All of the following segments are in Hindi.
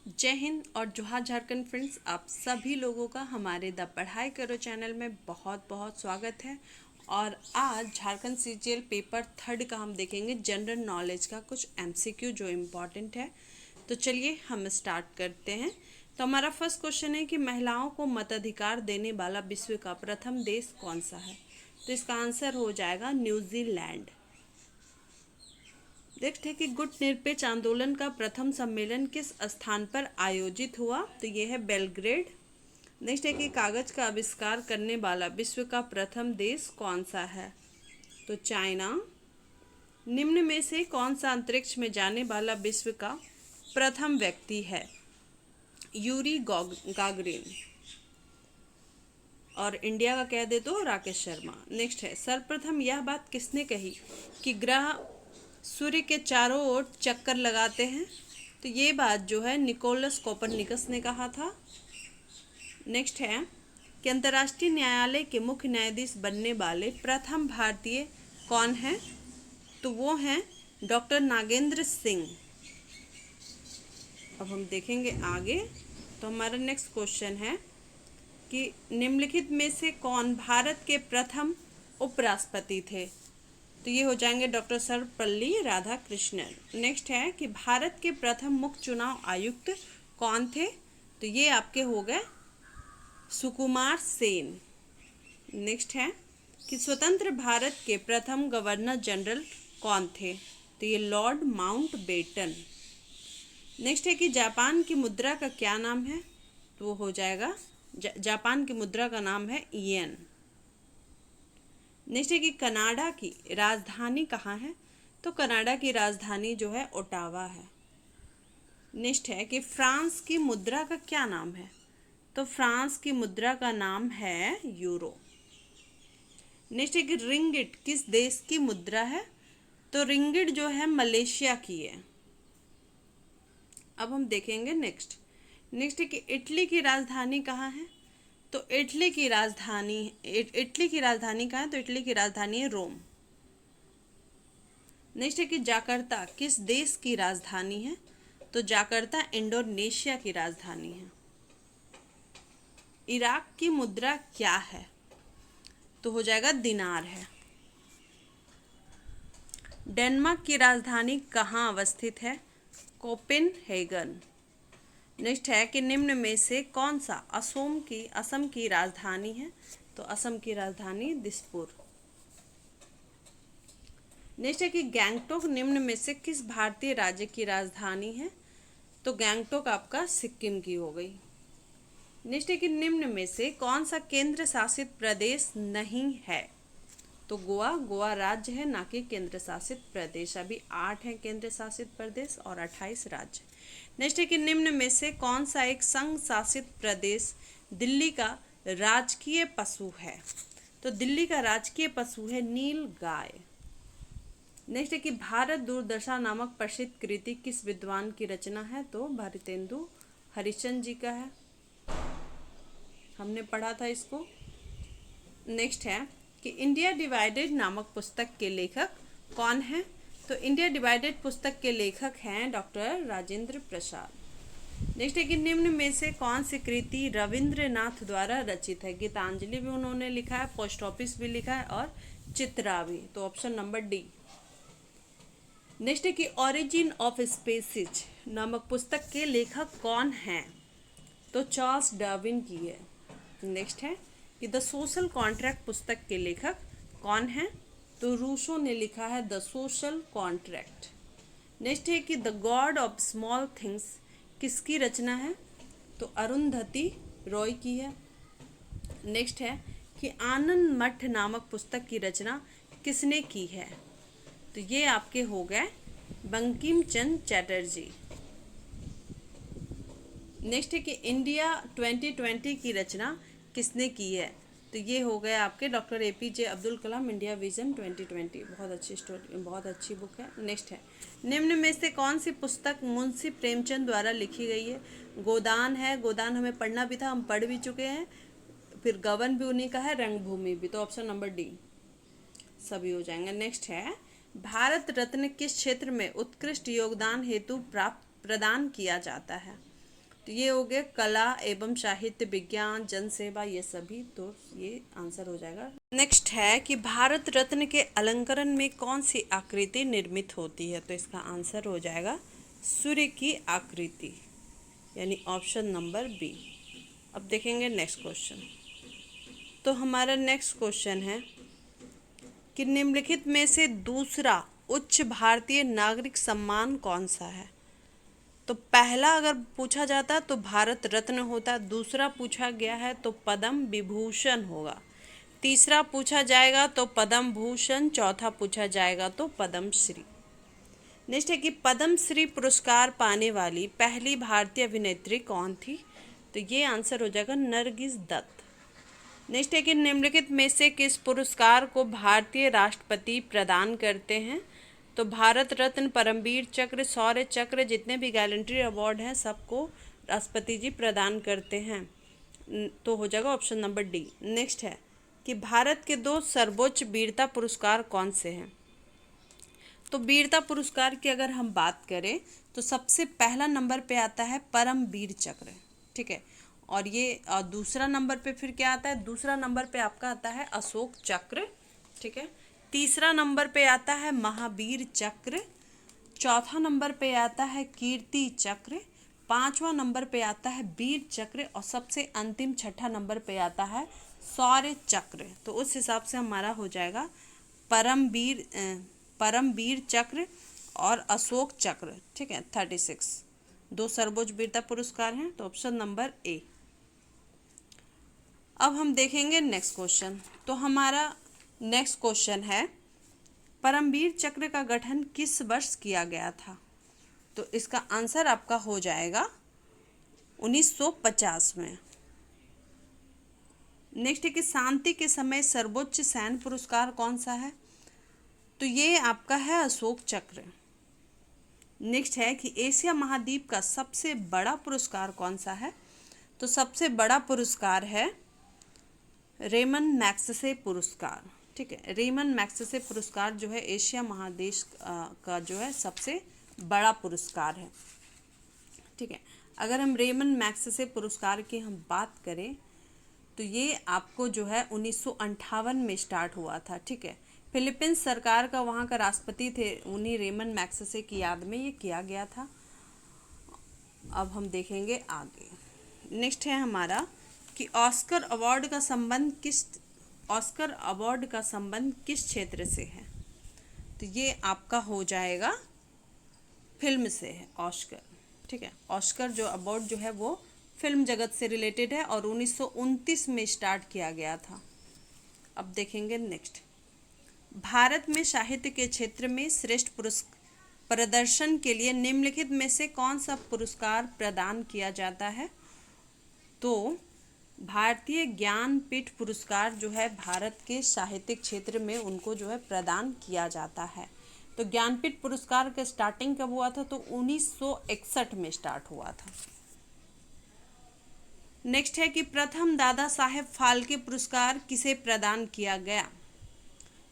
जय हिंद और जोहार झारखंड फ्रेंड्स, आप सभी लोगों का हमारे द पढ़ाई करो चैनल में बहुत बहुत स्वागत है। और आज झारखंड सीजीएल पेपर 3 का हम देखेंगे जनरल नॉलेज का कुछ एमसीक्यू जो इम्पोर्टेंट है। तो चलिए हम स्टार्ट करते हैं। तो हमारा फर्स्ट क्वेश्चन है कि महिलाओं को मताधिकार देने वाला विश्व का प्रथम देश कौन सा है। तो इसका आंसर हो जाएगा न्यूजीलैंड। देखते हैं कि गुट निरपेक्ष आंदोलन का प्रथम सम्मेलन किस स्थान पर आयोजित हुआ। तो यह है बेलग्रेड। नेक्स्ट है कि कागज का आविष्कार करने वाला विश्व का प्रथम देश कौन सा है। तो चाइना। निम्न में से कौन सा अंतरिक्ष में जाने वाला विश्व का प्रथम व्यक्ति है। Yuri Gagarin. और इंडिया का कह दे तो राकेश शर्मा। नेक्स्ट है सर्वप्रथम यह बात किसने कही कि ग्रह सूर्य के चारों ओर चक्कर लगाते हैं। तो ये बात जो है निकोलस कोपरनिकस ने कहा था। नेक्स्ट है कि अंतर्राष्ट्रीय न्यायालय के मुख्य न्यायाधीश बनने वाले प्रथम भारतीय कौन हैं। तो वो हैं डॉक्टर नागेंद्र सिंह। अब हम देखेंगे आगे। तो हमारा नेक्स्ट क्वेश्चन है कि निम्नलिखित में से कौन भारत के प्रथम उपराष्ट्रपति थे। तो ये हो जाएंगे डॉक्टर सर्वपल्ली राधाकृष्णन। नेक्स्ट है कि भारत के प्रथम मुख्य चुनाव आयुक्त कौन थे। तो ये आपके हो गए सुकुमार सेन। नेक्स्ट है कि स्वतंत्र भारत के प्रथम गवर्नर जनरल कौन थे। तो ये लॉर्ड माउंटबेटन। नेक्स्ट है कि जापान की मुद्रा का क्या नाम है। तो वो हो जाएगा जापान की मुद्रा का नाम है येन। नेक्स्ट है कि कनाडा की राजधानी कहाँ है। तो कनाडा की राजधानी जो है ओटावा है। नेक्स्ट है कि फ्रांस की मुद्रा का क्या नाम है। तो फ्रांस की मुद्रा का नाम है यूरो। नेक्स्ट है कि रिंगिट किस देश की मुद्रा है। तो रिंगिट जो है मलेशिया की है। अब हम देखेंगे नेक्स्ट है कि इटली की राजधानी कहाँ है। तो इटली की राजधानी कहाँ है। तो इटली की राजधानी है रोम। नेक्स्ट है कि जाकर्ता किस देश की राजधानी है। तो जाकर्ता इंडोनेशिया की राजधानी है। इराक की मुद्रा क्या है। तो हो जाएगा दिनार है। डेनमार्क की राजधानी कहाँ अवस्थित है। कोपेनहेगन। नेक्स्ट है कि निम्न में से कौन सा असम की राजधानी है। तो असम की राजधानी दिसपुर। नेक्स्ट है कि गैंगटोक निम्न में से किस भारतीय राज्य की राजधानी है। तो गैंगटोक आपका सिक्किम की हो गई। नेक्स्ट है कि निम्न में से कौन सा केंद्र शासित प्रदेश नहीं है। तो गोवा राज्य है, ना कि केंद्र शासित प्रदेश। अभी 8 हैं केंद्र शासित प्रदेश और 28 राज्य। नेक्स्ट है कि निम्न में से कौन सा एक संघ शासित प्रदेश दिल्ली का राजकीय पशु है। तो दिल्ली का राजकीय पशु है नील गाय। नेक्स्ट है कि भारत दूरदर्शा नामक प्रसिद्ध कृति किस विद्वान की रचना है। तो भारतेंदु हरिश्चंद्र जी का है, हमने पढ़ा था इसको। नेक्स्ट है कि इंडिया डिवाइडेड नामक पुस्तक के लेखक कौन है। तो इंडिया डिवाइडेड पुस्तक के लेखक हैं डॉक्टर राजेंद्र प्रसाद। नेक्स्ट है कि निम्न में से कौन सी कृति रविंद्रनाथ द्वारा रचित है। गीतांजलि भी उन्होंने लिखा है, पोस्ट ऑफिस भी लिखा है और चित्रा भी। तो ऑप्शन नंबर डी। नेक्स्ट है कि ओरिजिन ऑफ स्पीसीज नामक पुस्तक के लेखक कौन हैं। तो चार्ल्स डार्विन की है। नेक्स्ट है कि द सोशल कॉन्ट्रैक्ट पुस्तक के लेखक कौन हैं। तो रूसो ने लिखा है द सोशल कॉन्ट्रैक्ट। नेक्स्ट है कि the God of small things किसकी रचना है। तो अरुंधति रॉय की है। नेक्स्ट है कि आनंद मठ नामक पुस्तक की रचना किसने की है। तो ये आपके हो गए बंकिम चंद्र चटर्जी। नेक्स्ट है कि इंडिया 2020 की रचना किसने की है। तो ये हो गए आपके doctor APJ Abdul Kalam, India vision 2020। बहुत अच्छी स्टोरी, बहुत अच्छी बुक है। नेक्स्ट है निम्न में से कौन सी पुस्तक मुंशी प्रेमचंद द्वारा लिखी गई है। गोदान है, गोदान हमें पढ़ना भी था, हम पढ़ भी चुके हैं। फिर गबन भी उन्हीं का है, रंगभूमि भी। तो ऑप्शन नंबर डी सभी हो जाएंगे। नेक्स्ट है भारत रत्न किस क्षेत्र में उत्कृष्ट योगदान हेतु प्रदान किया जाता है। तो ये हो गया कला एवं साहित्य, विज्ञान, जनसेवा, ये सभी, तो ये आंसर हो जाएगा। नेक्स्ट है कि भारत रत्न के अलंकरण में कौन सी आकृति निर्मित होती है, तो इसका आंसर हो जाएगा सूर्य की आकृति, यानी ऑप्शन नंबर बी। अब देखेंगे नेक्स्ट क्वेश्चन। तो हमारा नेक्स्ट क्वेश्चन है कि निम्नलिखित में से दूसरा उच्च भारतीय नागरिक सम्मान कौन सा है। तो पहला अगर पूछा जाता तो भारत रत्न होता, दूसरा पूछा गया है तो पद्म विभूषण होगा, तीसरा पूछा जाएगा तो पद्म भूषण, चौथा पूछा जाएगा तो पद्म श्री। नेक्स्ट है कि पद्म श्री पुरस्कार पाने वाली पहली भारतीय अभिनेत्री कौन थी, तो ये आंसर हो जाएगा नरगिस दत्त। नेक्स्ट है कि निम्नलिखित में से किस पुरस्कार को भारतीय राष्ट्रपति प्रदान करते हैं, तो भारत रत्न, परमवीर चक्र, शौर्य चक्र, जितने भी गैलेंट्री अवार्ड हैं सबको राष्ट्रपति जी प्रदान करते हैं, तो हो जाएगा ऑप्शन नंबर डी। नेक्स्ट है कि भारत के 2 सर्वोच्च वीरता पुरस्कार कौन से हैं। तो वीरता पुरस्कार की अगर हम बात करें तो सबसे पहला नंबर पे आता है परमवीर चक्र, ठीक है, और ये दूसरा नंबर पे फिर क्या आता है, दूसरा नंबर पे आपका आता है अशोक चक्र, ठीक है, तीसरा नंबर पे आता है महावीर चक्र, चौथा नंबर पे आता है कीर्ति चक्र, पांचवा नंबर पे आता है वीर चक्र, और सबसे अंतिम छठा नंबर पे आता है शौर्य चक्र। तो उस हिसाब से हमारा हो जाएगा परमवीर चक्र और अशोक चक्र, ठीक है, 36 2 सर्वोच्च वीरता पुरस्कार हैं, तो ऑप्शन नंबर ए। अब हम देखेंगे नेक्स्ट क्वेश्चन। तो हमारा नेक्स्ट क्वेश्चन है परमवीर चक्र का गठन किस वर्ष किया गया था, तो इसका आंसर आपका हो जाएगा 1950 में। नेक्स्ट है कि शांति के समय सर्वोच्च सैन्य पुरस्कार कौन सा है, तो ये आपका है अशोक चक्र। नेक्स्ट है कि एशिया महाद्वीप का सबसे बड़ा पुरस्कार कौन सा है, तो सबसे बड़ा पुरस्कार है रेमन मैग्सेसे पुरस्कार, ठीक है, रेमन मैग्सेसे पुरस्कार जो है एशिया महादेश का जो है सबसे बड़ा पुरस्कार है, ठीक है। अगर हम रेमन मैग्सेसे पुरस्कार की हम बात करें तो ये आपको जो है 1958 में स्टार्ट हुआ था, ठीक है, फिलीपींस सरकार का वहाँ का राष्ट्रपति थे, उन्हीं रेमन मैग्सेसे की याद में ये किया गया था। अब हम देखेंगे आगे। नेक्स्ट है हमारा कि ऑस्कर अवार्ड का संबंध किस क्षेत्र से है, तो ये आपका हो जाएगा फिल्म से है ऑस्कर, ठीक है, ऑस्कर जो अवार्ड जो है वो फिल्म जगत से रिलेटेड है और 1929 में स्टार्ट किया गया था। अब देखेंगे नेक्स्ट। भारत में साहित्य के क्षेत्र में श्रेष्ठ प्रदर्शन के लिए निम्नलिखित में से कौन सा पुरस्कार प्रदान किया जाता है, तो भारतीय ज्ञानपीठ पुरस्कार जो है भारत के साहित्यिक क्षेत्र में उनको जो है प्रदान किया जाता है। तो ज्ञानपीठ पुरस्कार का स्टार्टिंग कब हुआ था, तो 1961 में स्टार्ट हुआ था। नेक्स्ट है कि प्रथम दादा साहेब फाल्के पुरस्कार किसे प्रदान किया गया,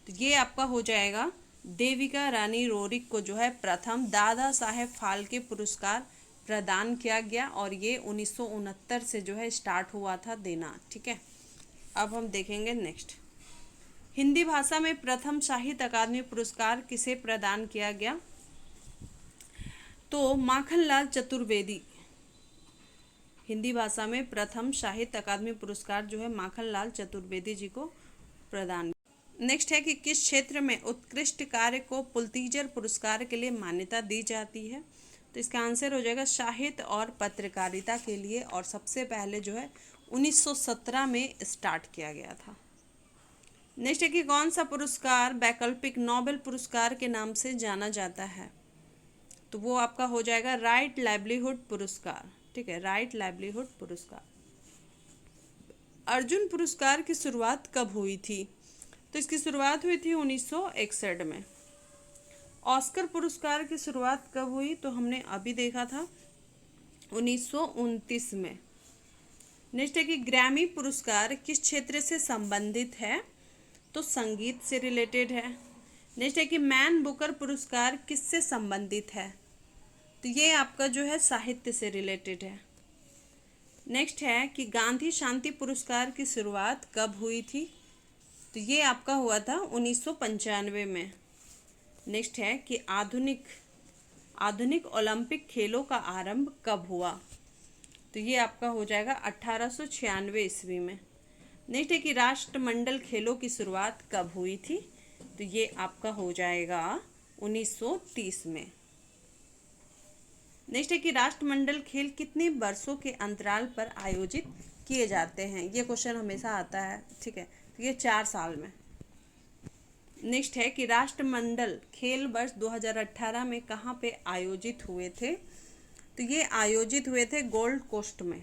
तो ये आपका हो जाएगा देविका रानी रोरिक को जो है प्रथम दादा साहेब फाल्के पुरस्कार प्रदान किया गया, और ये 1969 से जो है स्टार्ट हुआ था देना, ठीक है। अब हम देखेंगे नेक्स्ट। हिंदी भाषा में प्रथम साहित्य अकादमी पुरस्कार किसे प्रदान किया गया, तो माखनलाल चतुर्वेदी। हिंदी भाषा में प्रथम साहित्य अकादमी पुरस्कार जो है माखनलाल चतुर्वेदी जी को प्रदान। नेक्स्ट है कि किस क्षेत्र में उत्कृष्ट कार्य को पुलित्जर पुरस्कार के लिए मान्यता दी जाती है, तो इसका आंसर हो जाएगा साहित्य और पत्रकारिता के लिए, और सबसे पहले जो है 1917 में स्टार्ट किया गया था। नेक्स्ट है कि कौन सा पुरस्कार वैकल्पिक नोबेल पुरस्कार के नाम से जाना जाता है, तो वो आपका हो जाएगा राइट लाइवलीहुड पुरस्कार, ठीक है, राइट लाइवलीहुड पुरस्कार। अर्जुन पुरस्कार की शुरुआत कब हुई थी, तो इसकी शुरुआत हुई थी 1961 में। ऑस्कर पुरस्कार की शुरुआत कब हुई, तो हमने अभी देखा था 1929 में। नेक्स्ट है कि ग्रैमी पुरस्कार किस क्षेत्र से संबंधित है, तो संगीत से रिलेटेड है। नेक्स्ट है कि मैन बुकर पुरस्कार किससे संबंधित है, तो ये आपका जो है साहित्य से रिलेटेड है। नेक्स्ट है कि गांधी शांति पुरस्कार की शुरुआत कब हुई थी? तो ये आपका हुआ था 1995 में। नेक्स्ट है कि आधुनिक आधुनिक ओलंपिक खेलों का आरंभ कब हुआ? तो ये आपका हो जाएगा 1896 ईस्वी में। नेक्स्ट है कि राष्ट्रमंडल खेलों की शुरुआत कब हुई थी? तो ये आपका हो जाएगा 1930 में। नेक्स्ट है कि राष्ट्रमंडल खेल कितने वर्षों के अंतराल पर आयोजित किए जाते हैं? ये क्वेश्चन हमेशा आता है, ठीक है। तो ये 4 साल में। नेक्स्ट है कि राष्ट्रमंडल खेल वर्ष 2018 में कहाँ पे आयोजित हुए थे? तो ये आयोजित हुए थे गोल्ड कोस्ट में।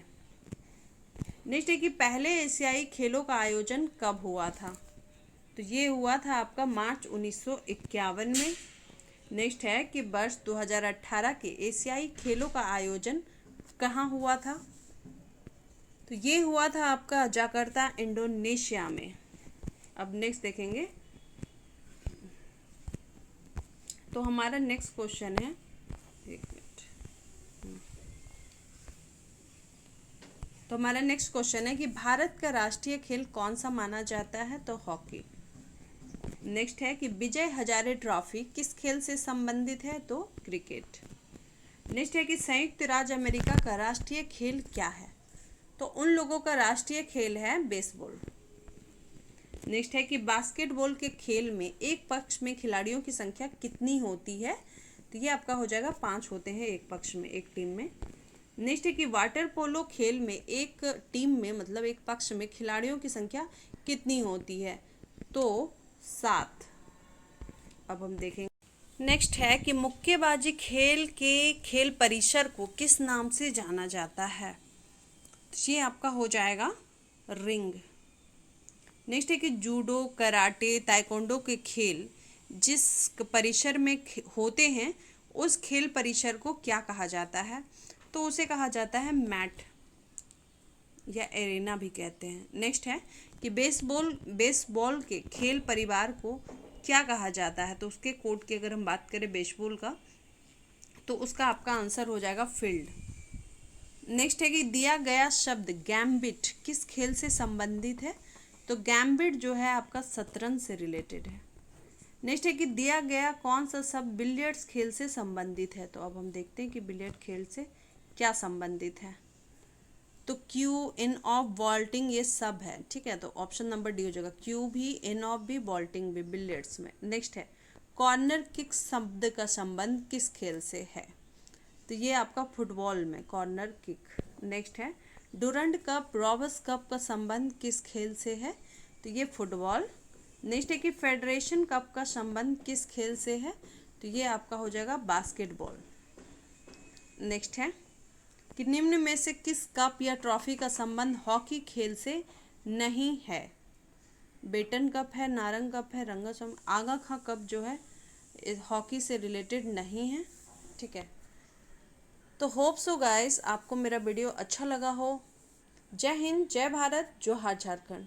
नेक्स्ट है कि पहले एशियाई खेलों का आयोजन कब हुआ था? तो ये हुआ था आपका मार्च 1951 में। नेक्स्ट है कि वर्ष 2018 के एशियाई खेलों का आयोजन कहाँ हुआ था? तो ये हुआ था आपका जकार्ता, इंडोनेशिया में। अब नेक्स्ट देखेंगे। तो हमारा नेक्स्ट क्वेश्चन है, एक मिनट। तो हमारा नेक्स्ट क्वेश्चन है कि भारत का राष्ट्रीय खेल कौन सा माना जाता है? तो हॉकी। नेक्स्ट है कि विजय हजारे ट्रॉफी किस खेल से संबंधित है? तो क्रिकेट। नेक्स्ट है कि संयुक्त राज्य अमेरिका का राष्ट्रीय खेल क्या है? तो उन लोगों का राष्ट्रीय खेल है बेसबॉल। नेक्स्ट है कि बास्केटबॉल के खेल में एक पक्ष में खिलाड़ियों की संख्या कितनी होती है? तो ये आपका हो जाएगा 5 होते हैं एक पक्ष में, एक टीम में। नेक्स्ट है कि वाटर पोलो खेल में एक टीम में मतलब एक पक्ष में खिलाड़ियों की संख्या कितनी होती है? तो 7। अब हम देखेंगे। नेक्स्ट है कि मुक्केबाजी खेल के खेल परिसर को किस नाम से जाना जाता है? तो ये आपका हो जाएगा रिंग। नेक्स्ट है कि जूडो, कराटे, ताइक्वांडो के खेल जिस परिसर में होते हैं उस खेल परिसर को क्या कहा जाता है? तो उसे कहा जाता है मैट या एरेना भी कहते हैं। नेक्स्ट है कि बेसबॉल के खेल परिवार को क्या कहा जाता है? तो उसके कोड की अगर हम बात करें बेसबॉल का, तो उसका आपका आंसर हो जाएगा फील्ड। नेक्स्ट है कि दिया गया शब्द गैम्बिट किस खेल से संबंधित है? तो गैम्बिट जो है आपका शतरंज से रिलेटेड है। नेक्स्ट है कि दिया गया कौन सा शब्द बिलियर्ड्स खेल से संबंधित है? तो अब हम देखते हैं कि बिलियर्ड खेल से क्या संबंधित है। तो क्यू, इन ऑफ, वॉल्टिंग ये सब है, ठीक है। तो ऑप्शन नंबर डी हो जाएगा, क्यू भी, इन ऑफ भी, वॉल्टिंग भी बिलियर्ड्स में। नेक्स्ट है कॉर्नर किक शब्द का संबंध किस खेल से है? तो ये आपका फुटबॉल में कॉर्नर किक। नेक्स्ट है डुरंड कप, रॉबर्स कप का संबंध किस खेल से है? तो ये फुटबॉल। नेक्स्ट है कि फेडरेशन कप का संबंध किस खेल से है? तो ये आपका हो जाएगा बास्केटबॉल। नेक्स्ट है कि निम्न में से किस कप या ट्रॉफी का संबंध हॉकी खेल से नहीं है? बेटन कप है, नारंग कप है, रंगासम, आगा खां कप जो है हॉकी से रिलेटेड नहीं है, ठीक है। तो होप सो गाइस आपको मेरा वीडियो अच्छा लगा हो। जय हिंद, जय भारत, जोहार झारखंड।